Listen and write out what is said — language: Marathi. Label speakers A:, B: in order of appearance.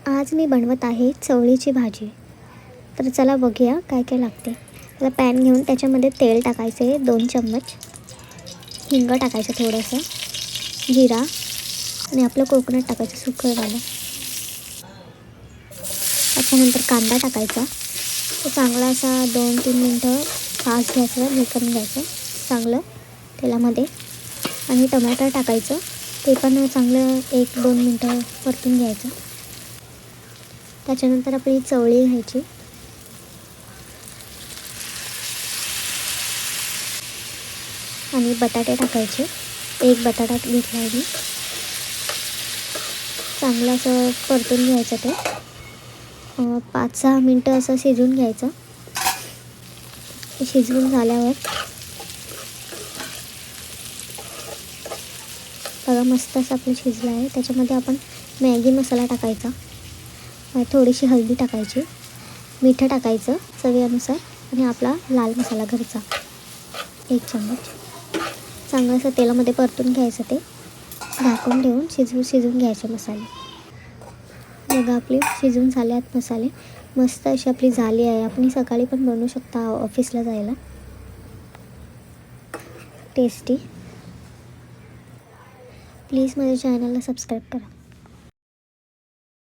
A: आज मी बनवत आहे चवळीची भाजी. तर चला बघूया काय काय लागते. त्याला पॅन घेऊन त्याच्यामध्ये तेल टाकायचे 2 चम्मच, हिंग टाकायचं थोडंसं, जिरा आणि आपलं कोकोनट टाकायचं सुकंवालं. त्याच्यानंतर कांदा टाकायचा. तो चांगला असा 2-3 मिनटं फास्ट गॅसवर हे करून घ्यायचं चांगलं तेलामध्ये. आणि टमाटर टाकायचं, ते पण चांगलं 1-2 मिनटं परतून घ्यायचं. त्याच्यानंतर आपली चवळी घ्यायची, आणि बटाटे टाकायचे. 1 बटाटा घेतला आहे मी. चांगलं असं परतून घ्यायचं ते 5-6 मिनटं असं शिजवून घ्यायचं. शिजवून झाल्यावर बघा मस्त असं आपलं शिजलं आहे. त्याच्यामध्ये आपण मॅगी मसाला टाकायचा, थोडीशी हळदी टाकायची, मीठ टाकायचं चवीनुसार, आणि आपला लाल मसाला घरचा 1 चम्मच. चांगलं असं तेलामध्ये परतून घ्यायचं, ते झाकून ठेवून शिजवून घ्यायचे मसाले. बघा आपले शिजवून झाले आहेत मसाले. मस्त अशी आपली झाली आहे. आपण सकाळी पण बनवू शकता ऑफिसला जायला. टेस्टी. प्लीज माझ्या चॅनलला सबस्क्राईब करा.